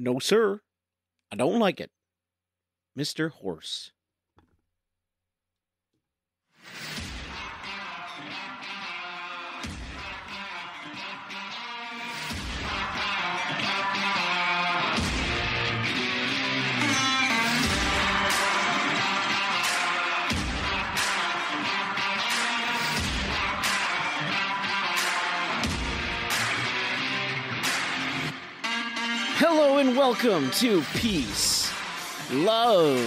No, sir. I don't like it. Mr. Horse. Hello and welcome to Peace, Love,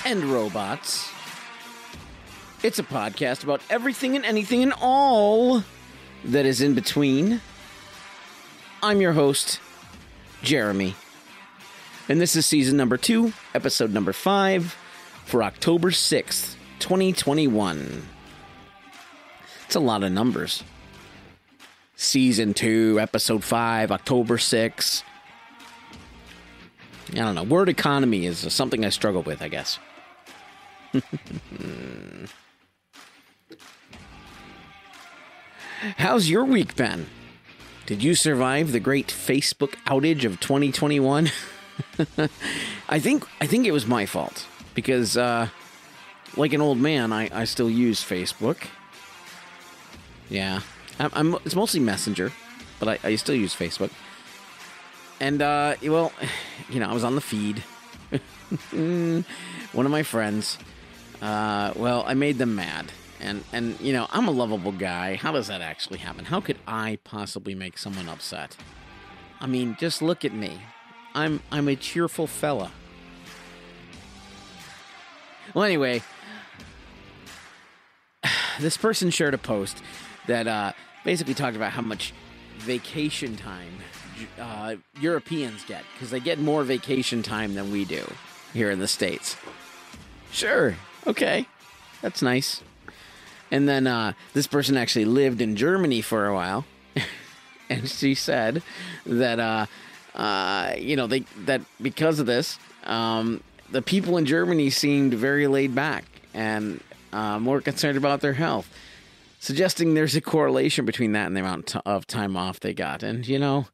and Robots. It's a podcast about everything and anything and all that is in between. I'm your host, Jeremy, and this is season number 2, episode number 5, for October 6th, 2021. It's a lot of numbers. Season 2, Episode 5, October 6th. I don't know. Word economy is something I struggle with, I guess. How's your week been? Did you survive the great Facebook outage of 2021? I think it was my fault. Because, like an old man, I still use Facebook. Yeah. It's mostly Messenger, but I still use Facebook. And, well, you know, I was on the feed. One of my friends, well, I made them mad. And you know, I'm a lovable guy. How does that actually happen? How could I possibly make someone upset? I mean, just look at me. I'm a cheerful fella. Well, anyway, this person shared a post that, basically talked about how much vacation time Europeans get, because they get more vacation time than we do here in the States. Sure, okay, that's nice. And then this person actually lived in Germany for a while, and she said that you know, that because of this, the people in Germany seemed very laid back and more concerned about their health, suggesting there's a correlation between that and the amount of time off they got. And, you know,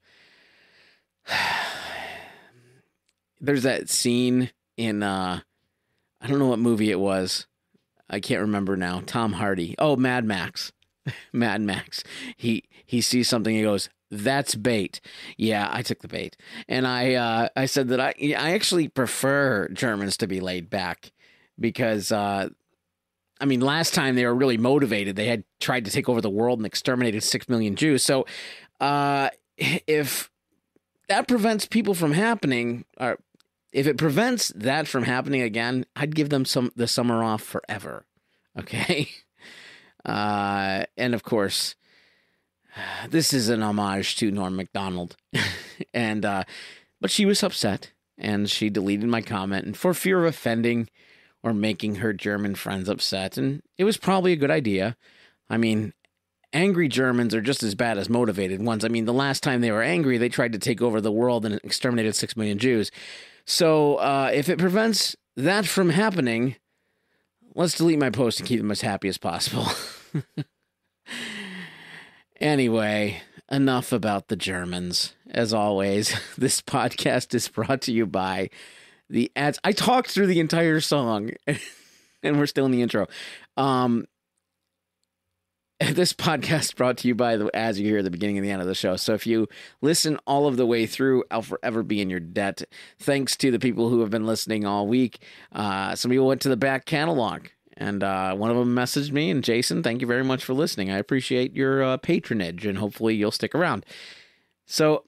there's that scene in, I don't know what movie it was. I can't remember now. Tom Hardy. Oh, Mad Max. Mad Max. He sees something, he goes, "That's bait." Yeah, I took the bait. And I said that I actually prefer Germans to be laid back because, I mean, last time they were really motivated. They had tried to take over the world and exterminated 6 million Jews. So if that prevents people from happening, or if it prevents that from happening again, I'd give them the summer off forever. Okay? And of course, this is an homage to Norm Macdonald. And but she was upset, and she deleted my comment, and for fear of offending or making her German friends upset, and it was probably a good idea. I mean, angry Germans are just as bad as motivated ones. I mean, the last time they were angry, they tried to take over the world and exterminated 6 million Jews. So if it prevents that from happening, let's delete my post and keep them as happy as possible. Anyway, enough about the Germans. As always, this podcast is brought to you by the ads. I talked through the entire song, and we're still in the intro. This podcast brought to you by the ads you hear at the beginning and the end of the show. So if you listen all of the way through, I'll forever be in your debt. Thanks to the people who have been listening all week. Some people went to the back catalog, and one of them messaged me, and Jason, thank you very much for listening. I appreciate your patronage, and hopefully you'll stick around. So,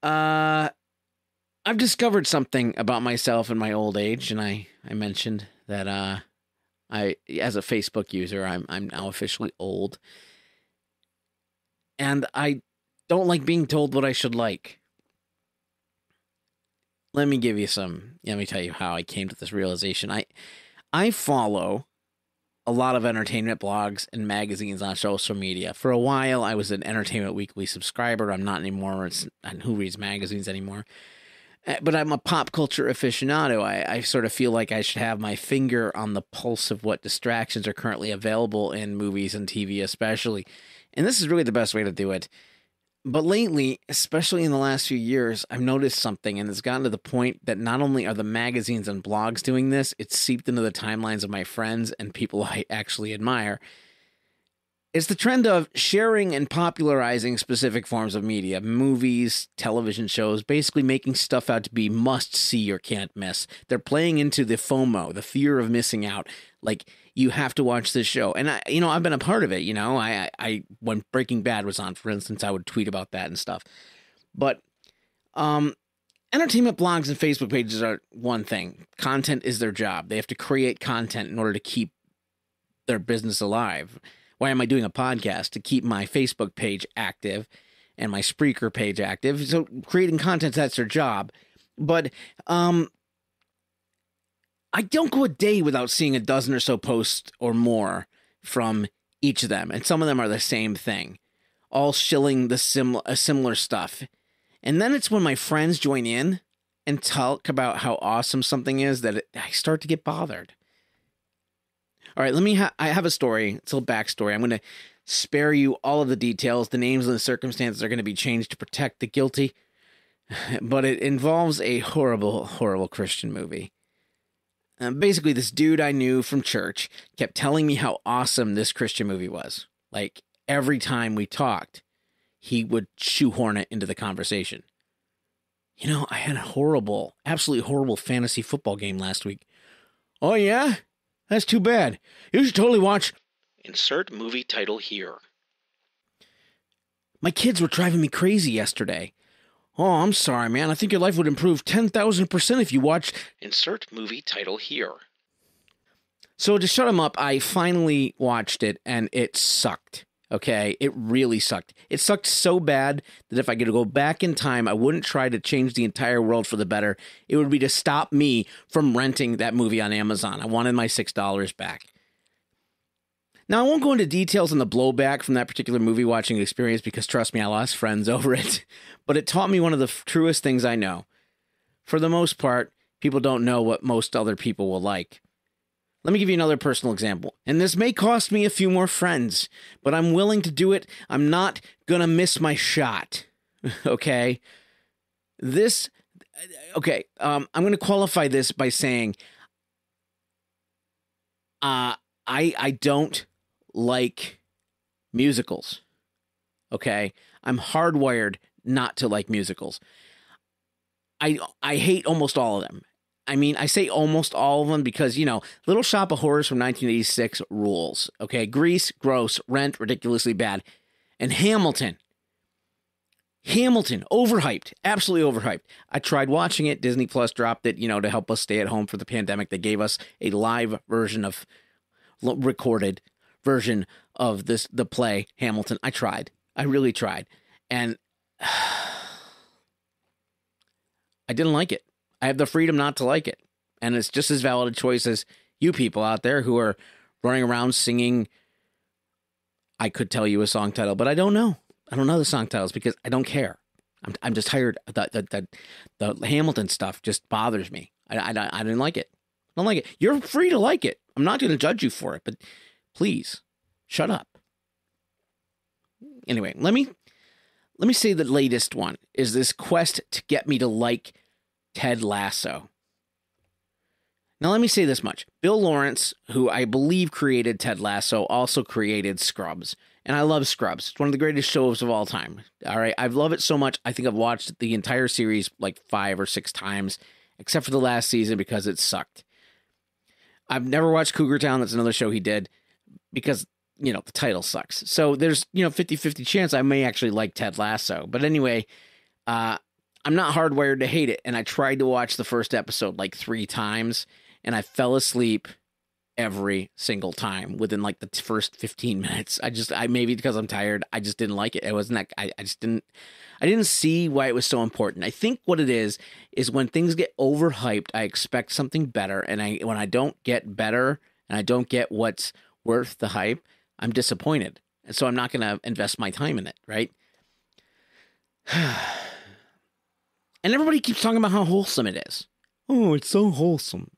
I've discovered something about myself in my old age, and I mentioned that I, as a Facebook user, I'm now officially old, and I don't like being told what I should like. Let me tell you how I came to this realization. I follow a lot of entertainment blogs and magazines on social media. For a while, I was an Entertainment Weekly subscriber. I'm not anymore. And who reads magazines anymore? But I'm a pop culture aficionado. I sort of feel like I should have my finger on the pulse of what distractions are currently available in movies and TV especially. And this is really the best way to do it. But lately, especially in the last few years, I've noticed something, and it's gotten to the point that not only are the magazines and blogs doing this, it's seeped into the timelines of my friends and people I actually admire. It's the trend of sharing and popularizing specific forms of media, movies, television shows, basically making stuff out to be must see or can't miss. They're playing into the FOMO, the fear of missing out. Like, you have to watch this show. And I've been a part of it, I when Breaking Bad was on, for instance, I would tweet about that and stuff. But entertainment blogs and Facebook pages are one thing. Content is their job. They have to create content in order to keep their business alive. Why am I doing a podcast? To keep my Facebook page active and my Spreaker page active. So creating content, that's their job. But I don't go a day without seeing a dozen or so posts or more from each of them. And some of them are the same thing, all shilling the similar stuff. And then it's when my friends join in and talk about how awesome something is that I start to get bothered. All right, I have a story. It's a little backstory. I'm going to spare you all of the details. The names and the circumstances are going to be changed to protect the guilty. But it involves a horrible, horrible Christian movie. Basically, this dude I knew from church kept telling me how awesome this Christian movie was. Like, every time we talked, he would shoehorn it into the conversation. I had a absolutely horrible fantasy football game last week. Oh, yeah? That's too bad. You should totally watch. Insert movie title here. My kids were driving me crazy yesterday. Oh, I'm sorry, man. I think your life would improve 10,000% if you watched. Insert movie title here. So to shut them up, I finally watched it, and it sucked. Okay? It really sucked. It sucked so bad that if I could go back in time, I wouldn't try to change the entire world for the better. It would be to stop me from renting that movie on Amazon. I wanted my $6 back. Now, I won't go into details on the blowback from that particular movie watching experience because, trust me, I lost friends over it. But it taught me one of the truest things I know. For the most part, people don't know what most other people will like. Let me give you another personal example. And this may cost me a few more friends, but I'm willing to do it. I'm not going to miss my shot. Okay? I'm going to qualify this by saying I don't like musicals. Okay? I'm hardwired not to like musicals. I hate almost all of them. I mean, I say almost all of them because, Little Shop of Horrors from 1986 rules. Okay? Grease, gross. Rent, ridiculously bad. And Hamilton, overhyped. Absolutely overhyped. I tried watching it. Disney Plus dropped it, to help us stay at home for the pandemic. They gave us a live version of, recorded version of the play, Hamilton. I tried. I really tried. And I didn't like it. I have the freedom not to like it. And it's just as valid a choice as you people out there who are running around singing. I could tell you a song title, but I don't know. I don't know the song titles because I don't care. I'm just tired. The Hamilton stuff just bothers me. I didn't like it. I don't like it. You're free to like it. I'm not going to judge you for it, but please shut up. Anyway, let me say the latest one is this quest to get me to like Ted Lasso. Now, let me say this much. Bill Lawrence, who I believe created Ted Lasso, also created Scrubs. And I love Scrubs. It's one of the greatest shows of all time. All right. I love it so much. I think I've watched the entire series like 5 or 6 times, except for the last season because it sucked. I've never watched Cougar Town. That's another show he did because, the title sucks. So there's, 50-50 chance I may actually like Ted Lasso. But anyway, I'm not hardwired to hate it. And I tried to watch the first episode like 3 times and I fell asleep every single time within like the first 15 minutes. I maybe because I'm tired, I just didn't like it. It wasn't that I didn't see why it was so important. I think what it is when things get overhyped, I expect something better. And when I don't get better and I don't get what's worth the hype, I'm disappointed. And so I'm not going to invest my time in it. Right. And everybody keeps talking about how wholesome it is. Oh, it's so wholesome.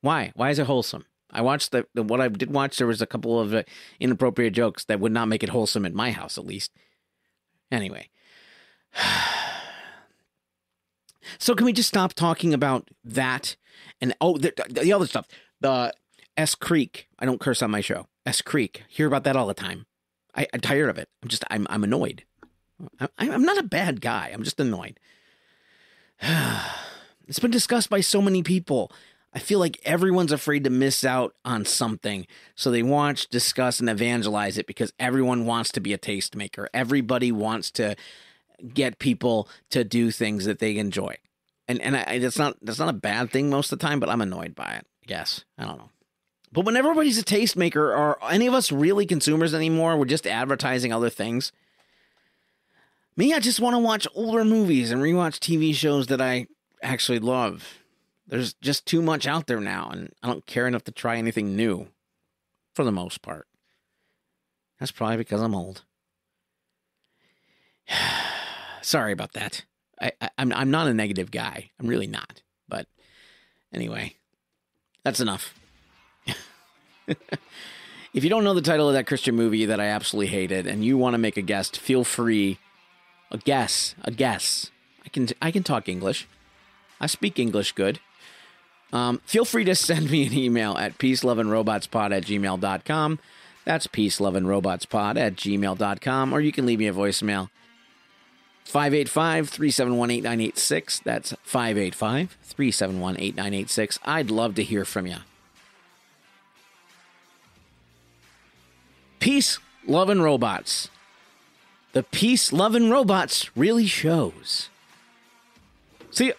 Why? Why is it wholesome? I watched what I did watch. There was a couple of inappropriate jokes that would not make it wholesome in my house, at least. Anyway. So can we just stop talking about that? And the other stuff. The S Creek. I don't curse on my show. S Creek. Hear about that all the time. I'm tired of it. I'm annoyed. I'm not a bad guy. I'm just annoyed. It's been discussed by so many people. I feel like everyone's afraid to miss out on something. So they watch, discuss, and evangelize it because everyone wants to be a tastemaker. Everybody wants to get people to do things that they enjoy. And that's not a bad thing most of the time, but I'm annoyed by it, I guess. I don't know. But when everybody's a tastemaker, are any of us really consumers anymore? We're just advertising other things. Me, I just want to watch older movies and rewatch TV shows that I actually love. There's just too much out there now, and I don't care enough to try anything new, for the most part. That's probably because I'm old. Sorry about that. I'm not a negative guy. I'm really not. But anyway, that's enough. If you don't know the title of that Christian movie that I absolutely hated, and you want to make a guess, feel free. A guess. I can talk English. I speak English good. Feel free to send me an email at peaceloveandrobotspod@gmail.com. That's peaceloveandrobotspod@gmail.com. Or you can leave me a voicemail. 585-371-8986. That's 585-371-8986. I'd love to hear from you. Peace, love, and robots. The peace, love, and robots really shows. See ya.